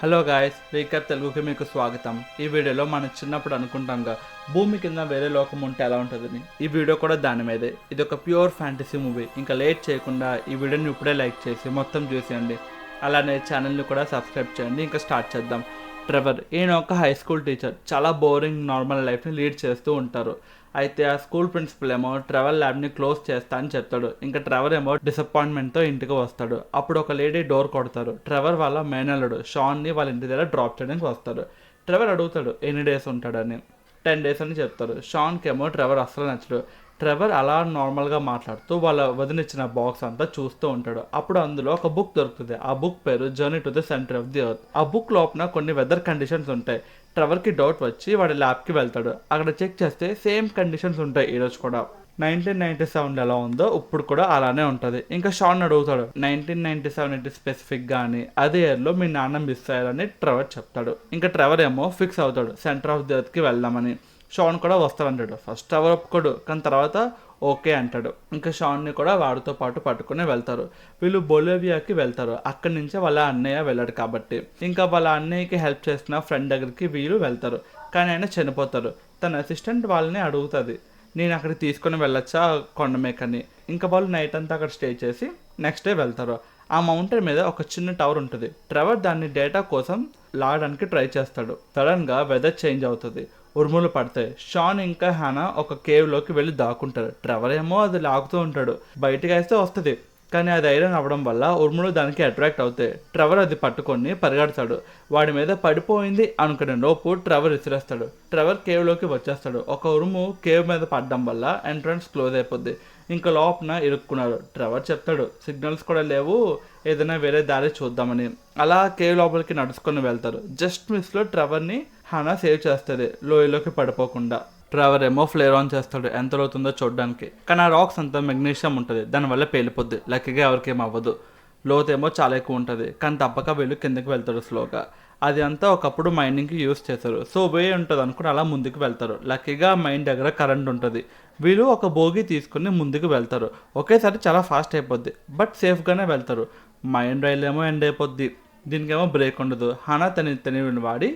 Hello guys, recap తెలుగుకి మీకు స్వాగతం. ఈ వీడియోలో మనం చిన్నప్పుడు అనుకుంటాంగా భూమి కింద వేరే లోకం ఉంటే ఎలా ఉంటుందని. ఈ వీడియో కూడా దాని మీదే. ఇది ఒక ప్యూర్ ఫ్యాంటసీ మూవీ. ఇంకా లేట్ చేయకుండా ఈ వీడియోని ఇప్పుడే లైక్ చేసి మొత్తం చూసేయండి. అలానే ఛానల్ని కూడా సబ్స్క్రైబ్ చేయండి. ఇంకా స్టార్ట్ చేద్దాం. ట్రెవర్ ఈయన ఒక హై స్కూల్ టీచర్. చాలా బోరింగ్ నార్మల్ లైఫ్ని లీడ్ చేస్తూ ఉంటారు. అయితే ఆ స్కూల్ ప్రిన్సిపల్ ఏమో ట్రెవర్ ల్యాబ్ని క్లోజ్ చేస్తా అని చెప్తాడు. ఇంకా ట్రెవర్ ఏమో డిసప్పాయింట్మెంట్తో ఇంటికి వస్తాడు. అప్పుడు ఒక లేడీ డోర్ కొడతారు. ట్రెవర్ వాళ్ళ మేనల్లుడు షాన్ని వాళ్ళ ఇంటి దగ్గర డ్రాప్ చేయడానికి వస్తాడు. ట్రెవర్ అడుగుతాడు ఎన్ని డేస్ ఉంటాడని. 10 days అని చెప్తారు. షాన్కి ఏమో ట్రెవర్ అస్సలు నచ్చడు. ట్రెవర్ అలా నార్మల్గా మాట్లాడుతూ వాళ్ళ వదిలిచ్చిన బాక్స్ అంతా చూస్తూ ఉంటాడు. అప్పుడు అందులో ఒక బుక్ దొరుకుతుంది. ఆ బుక్ పేరు journey to the centre of the earth. ఆ బుక్ లోపల కొన్ని వెదర్ కండిషన్స్ ఉంటాయి. ట్రెవర్కి డౌట్ వచ్చి వాడి ల్యాబ్కి వెళ్తాడు. అక్కడ చెక్ చేస్తే సేమ్ కండిషన్స్ ఉంటాయి ఈరోజు కూడా. 1997 ఎలా ఉందో ఇప్పుడు కూడా అలానే ఉంటుంది. ఇంకా షాన్ అడుగుతాడు 1997 ఏంటి స్పెసిఫిక్గా అని. అదే ఇయర్లో మీ నాన్న మిస్ అయ్యారని ట్రెవర్ చెప్తాడు. ఇంకా ట్రెవర్ ఏమో ఫిక్స్ అవుతాడు సెంటర్ ఆఫ్ ది ఎర్త్కి వెళ్దామని. షాన్ కూడా వస్తాడంటాడు. ఫస్ట్ ట్రెవర్ ఒప్పుకోడు, కానీ తర్వాత ఓకే అంటాడు. ఇంకా షాన్ని కూడా వాడితో పాటు పట్టుకుని వెళ్తారు. వీళ్ళు బొలివియాకి వెళ్తారు. అక్కడి నుంచే వాళ్ళ అన్నయ్య వెళ్ళాడు కాబట్టి. ఇంకా వాళ్ళ అన్నయ్యకి హెల్ప్ చేసిన ఫ్రెండ్ దగ్గరికి వీళ్ళు వెళ్తారు. కానీ ఆయన చనిపోతారు. తన అసిస్టెంట్ వాళ్ళని అడుగుతుంది, నేను అక్కడికి తీసుకొని వెళ్ళొచ్చా కొండమేకని. ఇంకా వాళ్ళు నైట్ అంతా అక్కడ స్టే చేసి నెక్స్ట్ డే వెళ్తారు. ఆ మౌంటైన్ మీద ఒక చిన్న టవర్ ఉంటుంది. ట్రెవర్ దాన్ని డేటా కోసం లాగడానికి ట్రై చేస్తాడు. సడన్గా వెదర్ చేంజ్ అవుతుంది. ఉరుములు పడతాయి. షాన్ ఇంకా హానా ఒక కేవ్లోకి వెళ్ళి దాక్కుంటారు. ట్రెవర్ ఏమో అది లాగుతూ ఉంటాడు. బయటకు వేస్తే వస్తుంది, కానీ అది ఐరన్ అవ్వడం వల్ల ఉరుములు దానికి అట్రాక్ట్ అవుతాయి. ట్రెవర్ అది పట్టుకొని పరిగెడతాడు. వాడి మీద పడిపోయింది అనుకునే లోపు ట్రెవర్ విసిరేస్తాడు. ట్రెవర్ కేవ్లోకి వచ్చేస్తాడు. ఒక ఉరుము కేవ్ మీద పడడం వల్ల ఎంట్రన్స్ క్లోజ్ అయిపోద్ది. ఇంకా లోపల ఇరుక్కున్నారు. ట్రెవర్ చెప్తాడు సిగ్నల్స్ కూడా లేవు, ఏదైనా వేరే దారి చూద్దామని. అలా కేవ్ లోపలికి నడుచుకొని వెళ్తారు. జస్ట్ మిస్లో ట్రెవర్ని హానా సేవ్ చేస్తుంది లోయలోకి పడిపోకుండా. ట్రెవర్ ఏమో ఫ్లేర్ ఆన్ చేస్తాడు ఎంత లోతుందో చూడడానికి. కానీ ఆ రాక్స్ అంతా మెగ్నీషియం ఉంటుంది, దానివల్ల పేలిపోద్ది. లక్కీగా ఎవరికేం అవ్వదు. లోతేమో చాలా ఎక్కువ ఉంటుంది, కానీ తప్పక వీళ్ళు కిందకి వెళ్తారు స్లోగా. అది అంతా ఒకప్పుడు మైనింగ్కి యూస్ చేస్తారు. సో వే ఉంటుంది అనుకుని అలా ముందుకు వెళ్తారు. లక్కీగా మైన్ దగ్గర కరెంట్ ఉంటుంది. వీళ్ళు ఒక బోగి తీసుకుని ముందుకు వెళ్తారు. ఒకేసారి చాలా ఫాస్ట్ అయిపోద్ది, బట్ సేఫ్గానే వెళ్తారు. మైన్ రైల్ ఏమో ఎండ్ అయిపోద్ది. దీనికేమో బ్రేక్ ఉండదు. హనా తని వాడి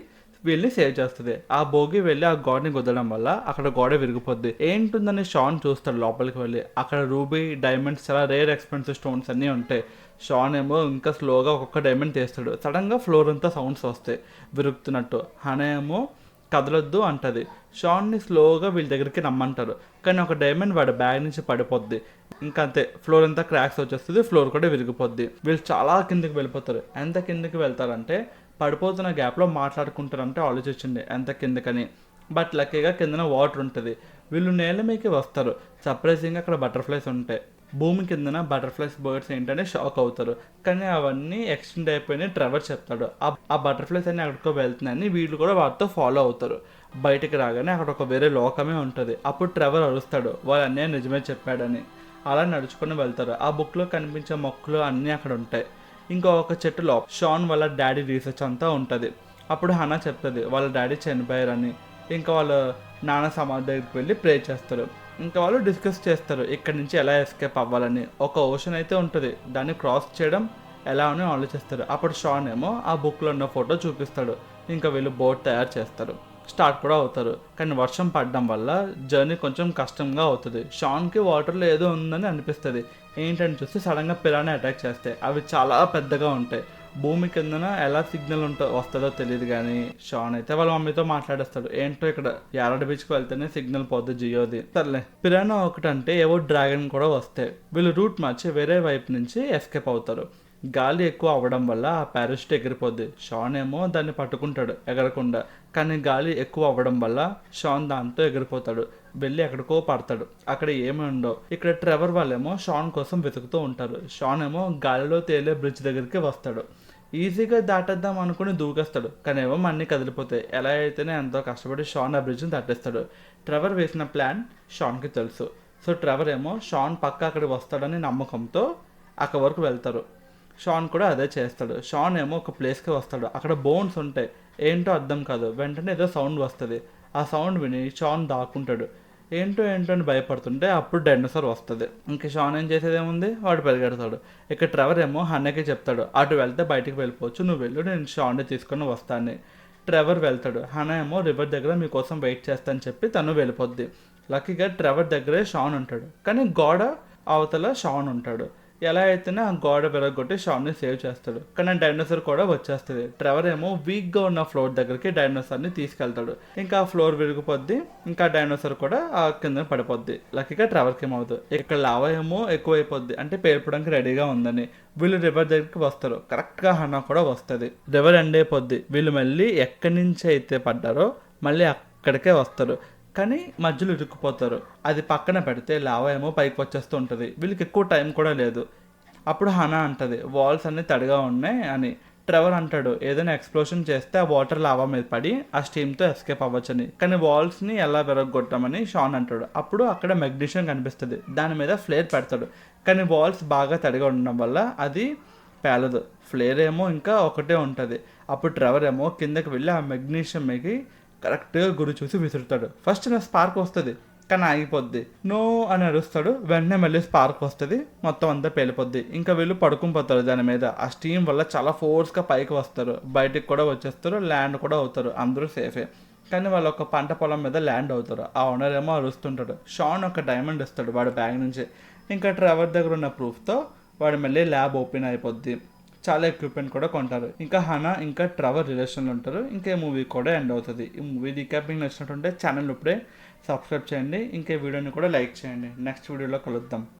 వీళ్ళని సేవ్ చేస్తుంది. ఆ బోగి వెళ్ళి ఆ గోడని గుద్దడం వల్ల అక్కడ గోడ విరిగిపోద్ది. ఏంటుందని షాన్ చూస్తాడు లోపలికి వెళ్ళి. అక్కడ రూబీ, డైమండ్స్, చాలా రేర్ ఎక్స్పెన్సివ్ స్టోన్స్ అన్నీ ఉంటాయి. షాన్ ఏమో ఇంకా స్లోగా ఒక్కొక్క డైమండ్ తీస్తాడు. సడన్గా ఫ్లోర్ అంతా సౌండ్స్ వస్తాయి విరుగుతున్నట్టు. హనా ఏమో కదలొద్దు అంటది. షాన్ని స్లోగా వీళ్ళ దగ్గరికి రమ్మంటారు. కానీ ఒక డైమండ్ వాడి బ్యాగ్ నుంచి పడిపోద్ది. ఇంకా అంతే, ఫ్లోర్ అంతా క్రాక్స్ వచ్చేస్తుంది. ఫ్లోర్ కూడా విరిగిపోద్ది. వీళ్ళు చాలా కిందకి వెళ్ళిపోతారు. ఎంత కిందకి వెళ్తారంటే పడిపోతున్న గ్యాప్లో మాట్లాడుకుంటారంటే ఆలోచించండి ఎంత కిందకని. బట్ లక్కీగా కిందన వాటర్ ఉంటుంది. వీళ్ళు నేల మీదకి వస్తారు. సర్ప్రైజింగ్గా అక్కడ బటర్ఫ్లైస్ ఉంటాయి. భూమి కిందన బటర్ఫ్లైస్ బర్డ్స్ ఏంటనే షాక్ అవుతారు. కానీ అవన్నీ ఎక్స్టెండ్ అయిపోయినాయి ట్రెవర్ చెప్తాడు. ఆ బటర్ఫ్లైస్ అన్ని అక్కడికో వెళ్తున్నాయని వీళ్ళు కూడా వాటితో ఫాలో అవుతారు. బయటికి రాగానే అక్కడ ఒక వేరే లోకమే ఉంటుంది. అప్పుడు ట్రెవర్ అరుస్తాడు వాళ్ళ అన్నయ్య నిజమే చెప్పాడని. అలా నడుచుకొని వెళ్తారు. ఆ బుక్లో కనిపించే మొక్కలు అన్నీ అక్కడ ఉంటాయి. ఇంకా ఒక చెట్టులో షాన్ వాళ్ళ డాడీ రీసెర్చ్ అంతా ఉంటుంది. అప్పుడు హనా చెప్తుంది వాళ్ళ డాడీ చనిపోయారని. ఇంకా వాళ్ళ నాన్న సమాధి దగ్గరికి వెళ్ళి ప్రే చేస్తారు. ఇంకా వాళ్ళు డిస్కస్ చేస్తారు ఇక్కడి నుంచి ఎలా ఎస్కేప్ అవ్వాలని. ఒక ఓషన్ అయితే ఉంటుంది, దాన్ని క్రాస్ చేయడం ఎలా అని ఆలోచిస్తారు. అప్పుడు షాన్ ఏమో ఆ బుక్లో ఉన్న ఫోటో చూపిస్తాడు. ఇంకా వీళ్ళు బోట్ తయారు చేస్తారు. స్టార్ట్ కూడా అవుతారు. కానీ వర్షం పడడం వల్ల జర్నీ కొంచెం కష్టంగా అవుతుంది. షాన్కి వాటర్లో ఏదో ఉందని అనిపిస్తుంది. ఏంటని చూస్తే సడన్గా పిరాని అటాక్ చేస్తాయి. అవి చాలా పెద్దగా ఉంటాయి. భూమి కిందన ఎలా సిగ్నల్ వస్తుందో తెలియదు. కానీ షాన్ అయితే వాళ్ళ మమ్మీతో మాట్లాడేస్తాడు. ఏంటో ఇక్కడ యారడ్ బీచ్కి వెళ్తేనే సిగ్నల్ పోద్ది జియోది. సర్లే, పిరానా ఒకటంటే ఏవో డ్రాగన్ కూడా వస్తాయి. వీళ్ళు రూట్ మార్చి వేరే వైపు నుంచి ఎస్కేప్ అవుతారు. గాలి ఎక్కువ అవ్వడం వల్ల ఆ పారాషూట్ ఎగిరిపోద్ది. షాన్ ఏమో దాన్ని పట్టుకుంటాడు ఎగరకుండా. కానీ గాలి ఎక్కువ అవ్వడం వల్ల షాన్ దాంతో ఎగిరిపోతాడు. వెళ్ళి ఎక్కడికో పడతాడు. అక్కడ ఏమి ఉండవు. ఇక్కడ ట్రెవర్ వాళ్ళేమో షాన్ కోసం వెతుకుతూ ఉంటారు. షాన్ ఏమో గాలిలో తేలే బ్రిడ్జ్ దగ్గరికి వస్తాడు. ఈజీగా దాటేద్దాం అనుకుని దూకేస్తాడు. కానీ ఏమో అన్నీ కదిలిపోతాయి. ఎలా అయితేనే ఎంతో కష్టపడి షాన్ ఆ బ్రిడ్జ్ని దాటేస్తాడు. ట్రెవర్ వేసిన ప్లాన్ షాన్కి తెలుసు. సో ట్రెవర్ ఏమో షాన్ పక్క అక్కడికి వస్తాడని నమ్మకంతో అక్కడి వరకు వెళ్తారు. షాన్ కూడా అదే చేస్తాడు. షాన్ ఏమో ఒక ప్లేస్కి వస్తాడు. అక్కడ బోన్స్ ఉంటాయి. ఏంటో అర్థం కాదు. వెంటనే ఏదో సౌండ్ వస్తుంది. ఆ సౌండ్ విని షాన్ దాక్కుంటాడు. ఏంటో ఏంటో అని భయపడుతుంటే అప్పుడు డైనోసార్ వస్తుంది. ఇంక షాన్ ఏం చేసేది ఏముంది, వాడు పరిగెడతాడు. ఇక ట్రెవర్ ఏమో హన్నాకి చెప్తాడు, అటు వెళ్తే బయటికి వెళ్ళిపోవచ్చు, నువ్వు వెళ్ళు, నేను షాన్ని తీసుకొని వస్తాను. ట్రెవర్ వెళ్తాడు. హన్నా ఏమో రివర్ దగ్గర మీకోసం వెయిట్ చేస్తానని చెప్పి తను వెళ్ళిపోద్ది. లక్కీగా ట్రెవర్ దగ్గరే షాన్ ఉంటాడు, కానీ గోడ అవతల షాన్ ఉంటాడు. ఎలా అయితేనే ఆ గోడ విరగొట్టి షాన్ని సేవ్ చేస్తాడు. కానీ డైనోసార్ కూడా వచ్చేస్తుంది. ట్రెవర్ ఏమో వీక్గా ఉన్న ఫ్లోర్ దగ్గరికి డైనోసార్ని తీసుకెళ్తాడు. ఇంకా ఆ ఫ్లోర్ విరిగిపోద్ది. ఇంకా డైనోసార్ కూడా ఆ కింద పడిపోద్ది. లక్కీగా ట్రెవర్కి ఏమవుతుంది, ఇక్కడ లావా ఏమో ఎక్కువైపోద్ది, అంటే పేర్పడానికి రెడీగా ఉందని. వీళ్ళు రివర్ దగ్గరికి వస్తారు. కరెక్ట్గా హన్నా కూడా వస్తుంది. రివర్ ఎండ్ అయిపోద్ది. వీళ్ళు మళ్ళీ ఎక్కడి నుంచి అయితే పడ్డారో మళ్ళీ అక్కడికే వస్తారు. కానీ మధ్యలో ఇరుక్కుపోతారు. అది పక్కన పెడితే లావా ఏమో పైకి వచ్చేస్తూ ఉంటుంది. వీళ్ళకి ఎక్కువ టైం కూడా లేదు. అప్పుడు హనా అంటది, వాల్స్ అన్నీ తడిగా ఉన్నాయి అని. ట్రెవర్ అంటాడు, ఏదైనా ఎక్స్ప్లోషన్ చేస్తే ఆ వాటర్ లావా మీద పడి ఆ స్టీమ్తో ఎస్కేప్ అవ్వచ్చని. కానీ వాల్స్ని ఎలా విరగొట్టామని షాన్ అంటాడు. అప్పుడు అక్కడ మెగ్నీషియం కనిపిస్తుంది. దాని మీద ఫ్లేర్ పెడతాడు. కానీ వాల్స్ బాగా తడిగా ఉండడం వల్ల అది పేలదు. ఫ్లేర్ ఏమో ఇంకా ఒకటే ఉంటుంది. అప్పుడు ట్రెవర్ ఏమో కిందకి వెళ్ళి ఆ మెగ్నీషియం మీద కరెక్ట్గా గురి చూసి విసురుతాడు. ఫస్ట్ నా స్పార్క్ వస్తుంది, కానీ ఆగిపోద్ది. నో అని అరుస్తాడు. వెంటనే మళ్ళీ స్పార్క్ వస్తుంది, మొత్తం అంతా పేలిపోద్ది. ఇంకా వీళ్ళు పడుకుని పోతారు దాని మీద. ఆ స్టీమ్ వల్ల చాలా ఫోర్స్గా పైకి వస్తారు, బయటికి కూడా వచ్చేస్తారు, ల్యాండ్ కూడా అవుతారు. అందరూ సేఫే. కానీ వాళ్ళు ఒక పంట పొలం మీద ల్యాండ్ అవుతారు. ఆ ఓనర్ ఏమో అరుస్తుంటాడు. షాన్ ఒక డైమండ్ ఇస్తాడు వాడి బ్యాగ్ నుంచి. ఇంకా ట్రెవర్ దగ్గర ఉన్న ప్రూఫ్తో వాడు మళ్ళీ ల్యాబ్ ఓపెన్ అయిపోద్ది. చాలా ఎక్విప్మెంట్ కూడా కొంటారు. ఇంకా హనా ఇంకా ట్రెవర్ రిలేషన్లో ఉంటారు. ఇంకా ఈ మూవీ కూడా ఎండ్ అవుతుంది. ఈ మూవీ రీక్యాప్ మీకు నచ్చినట్టుంటే ఛానల్ ఇప్పుడే సబ్స్క్రైబ్ చేయండి. ఇంకా ఈ వీడియోని కూడా లైక్ చేయండి. నెక్స్ట్ వీడియోలో కలుద్దాం.